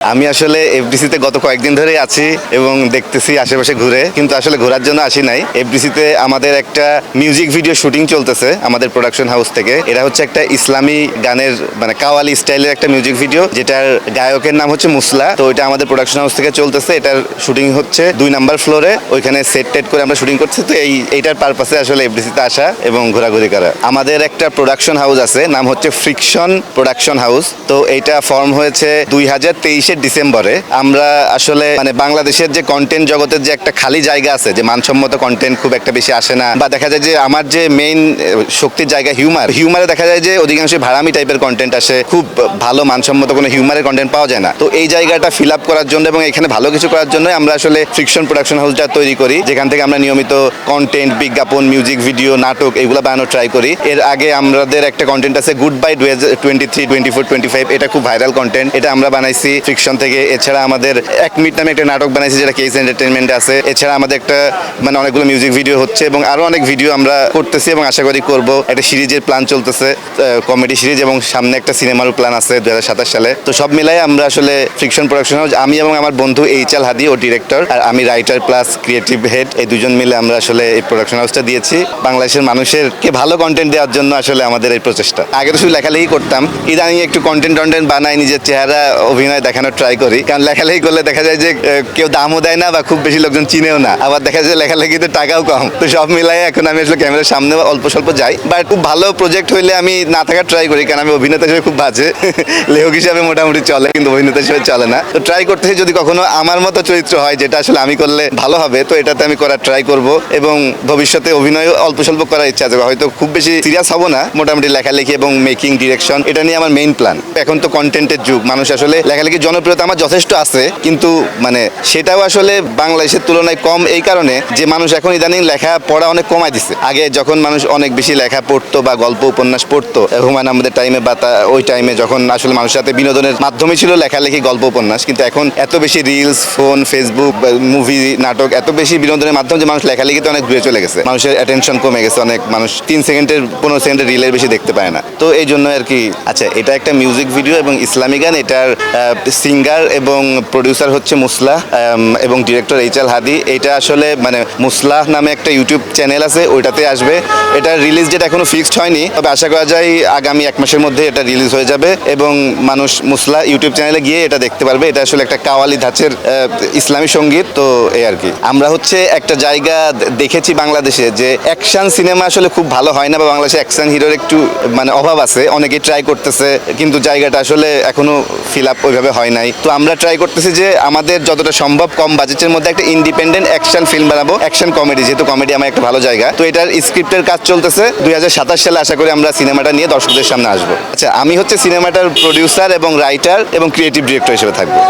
আমি আসলে এফডিসিতে গত কয়েকদিন ধরেই আছি এবং দেখতেছি আশেপাশে ঘুরে, কিন্তু আসলে ঘোরার জন্য আসি নাই। এফডিসিতে আমাদের একটা মিউজিক ভিডিও শুটিং চলতেছে আমাদের প্রোডাকশন হাউস থেকে। এটা হচ্ছে একটা ইসলামী গানের মানে কাওয়ালি স্টাইলের একটা মিউজিক ভিডিও, যেটার গায়কের নাম হচ্ছে মুসলা। তো এটা আমাদের প্রোডাকশন হাউস থেকে চলতেছে। এটার শুটিং হচ্ছে 2 নাম্বার ফ্লোরে, ওইখানে সেট টেট করে আমরা শুটিং করছি। তো এইটার পারপাসে আসলে এফডিসিতে আসা এবং ঘোরাঘুরি করা। আমাদের একটা প্রোডাকশন হাউস আছে, নাম হচ্ছে ফ্রিকশন প্রোডাকশন হাউস। তো এইটা ফর্ম হয়েছে 2023 ডিসেম্বরে। আমরা আসলে মানে বাংলাদেশের যে কন্টেন্ট জগতের যে একটা খালি জায়গা আছে, যে মানসম্মত কন্টেন্ট খুব একটা বেশি আসে না, বা দেখা যায় যে আমার যে মেইন শক্তির জায়গা হিউমারে দেখা যায় যে অধিকাংশ ভাড়ামি টাইপের কন্টেন্ট আসে, খুব ভালো মানসম্মত কোনো হিউমারের কন্টেন্ট পাওয়া যায় না। তো এই জায়গাটা ফিল আপ করার জন্য এবং এখানে ভালো কিছু করার জন্য আমরা আসলে ফ্রিকশন প্রোডাকশন হাউসটা তৈরি করি, যেখান থেকে আমরা নিয়মিত কন্টেন্ট, বিজ্ঞাপন, মিউজিক ভিডিও, নাটক এগুলো বানানোর ট্রাই করি। এর আগে আমাদের একটা কন্টেন্ট আছে গুড বাই 2023, 24, 25, এটা খুব ভাইরাল কন্টেন্ট, এটা আমরা বানাইছি ফ্রিকশন থেকে। এছাড়া আমাদের 1 মিনিট নামে একটা নাটক বানাইছি, যেটা কেস এন্টারটেইনমেন্টে আছে। এছাড়া আমাদের একটা মানে অনেকগুলো মিউজিক ভিডিও হচ্ছে এবং আরো অনেক ভিডিও আমরা করতেছি এবং আশা করি করব। একটা সিরিজের প্ল্যান চলতেছে, কমেডি সিরিজ, এবং সামনে একটা সিনেমারও প্ল্যান আছে 2027 সালে। তো সব মিলাই আমরা আসলে ফ্রিকশন প্রোডাকশন হাউস, আমি এবং আমার বন্ধু এইচএল হাদি, ও ডিরেক্টর, আর আমি রাইটার প্লাস ক্রিয়েটিভ হেড, এই দুজন মিলে আমরা আসলে এই প্রোডাকশন হাউসটা দিয়েছি বাংলাদেশের মানুষেরকে ভালো কন্টেন্ট দেওয়ার জন্য। আসলে আমাদের এই প্রচেষ্টা। আগে তো শুধু লেখালেখি করতাম, ইদানিং একটু কন্টেন্ট বানাই, নিজের চেহারা অভিনয় দেখানোর ট্রাই করি। কারণ লেখালেখি করলে দেখা যায় যে কেউ দামও দেয় না বা খুব বেশি লোকজন চিনেও না, আবার দেখা যায় লেখালেখিতে টাকাও কম। তো সব মিলাই এখন আমি আসলে ক্যামেরার সামনে অল্প স্বল্প যাই, বাট খুব ভালো প্রজেক্ট হইলে আমি না থাকার ট্রাই করি, কারণ আমি অভিনেতা হিসেবে খুব বাজে। লেখক হিসাবে মোটামুটি চলে, কিন্তু অভিনেতা হিসেবে চলে না। তো ট্রাই করতেছি যদি কখনো আমার মতো চরিত্র হয়, যেটা আসলে আমি করলে ভালো হবে, তো এটাতে আমি করার ট্রাই করব। এবং ভবিষ্যতে অভিনয় অল্প স্বল্প করার ইচ্ছা আছে, হয়তো খুব বেশি সিরিয়াস হবো না, মোটামুটি লেখালেখি এবং মেকিং, ডিরেকশন, এটা নিয়ে আমার মেইন প্ল্যান। এখন তো কন্টেন্টের যুগ, মানুষ আসলে লেখালেখির জনপ্রিয়তা আমার যথেষ্ট আছে, কিন্তু মানে সেটাও আসলে বাংলাদেশের তুলনায় কম, এই কারণে যে মানুষ এখন ইদানিং লেখা পড়া অনেক কমাই দিছে। আগে যখন মানুষ অনেক বেশি লেখা পড়তো বা গল্প উপন্যাস পড়তো হুমায়ুন আহমেদের টাইমে, বা ওই টাইমে যখন আসলে মানুষের সাথে বিনোদনের মাধ্যমে ছিল লেখালেখি, গল্প উপন্যাস, কিন্তু এখন এত বেশি রিলস, ফোন, ফেসবুক, মুভি, নাটক, এত বেশি বিনোদনের মাধ্যম যে মানুষ লেখালেখিতে অনেক দূরে চলে গেছে। মানুষের অ্যাটেনশন কমে গেছে, অনেক মানুষ 3 সেকেন্ডের 15 সেকেন্ডের রিলের বেশি দেখতে পায় না। তো এই জন্য আর কি। আচ্ছা, এটা একটা মিউজিক ভিডিও এবং ইসলামী গান। এটার সিঙ্গার এবং প্রডিউসার হচ্ছে মুসলা এবং ডিরেক্টর এইচএল হাদি। এটা আসলে মানে মুসলা নামে একটা ইউটিউব চ্যানেল আছে, ওইটাতে আসবে। এটার রিলিজ ডেট এখনো ফিক্সড হয়নি, তবে আশা করা যায় আগামী 1 মাসের মধ্যে এটা রিলিজ হয়ে যাবে এবং মানুষ মুসলা ইউটিউব চ্যানেলে গিয়ে এটা দেখতে পারবে। এটা আসলে একটা কাওয়ালি ধাঁচের ইসলামী সঙ্গীত। তো এই আর কি। আমরা হচ্ছে একটা জায়গা দেখেছি বাংলাদেশে যে অ্যাকশন সিনেমা আসলে খুব ভালো হয় না, বা বাংলাদেশে অ্যাকশন হিরোর একটু মানে অভাব আছে। অনেকে ট্রাই করতেছে, কিন্তু জায়গাটা আসলে এখনো ফিল আপ ওইভাবে হয় নাই। তো আমরা ট্রাই করতেছি যে আমাদের যতটা সম্ভব কম বাজেটের মধ্যে একটা ইন্ডিপেন্ডেন্ট অ্যাকশন ফিল্ম বানাবো, অ্যাকশন কমেডি, যেহেতু কমেডি আমার একটা ভালো জায়গা। তো এটার স্ক্রিপ্টের কাজ চলতেছে। 2027 সালে আশা করি আমরা সিনেমাটা নিয়ে দর্শকদের সামনে আসবো। আচ্ছা, আমি হচ্ছে সিনেমাটার প্রডিউসার এবং রাইটার এবং ক্রিয়েটিভ ডিরেক্টর হিসেবে থাকবো।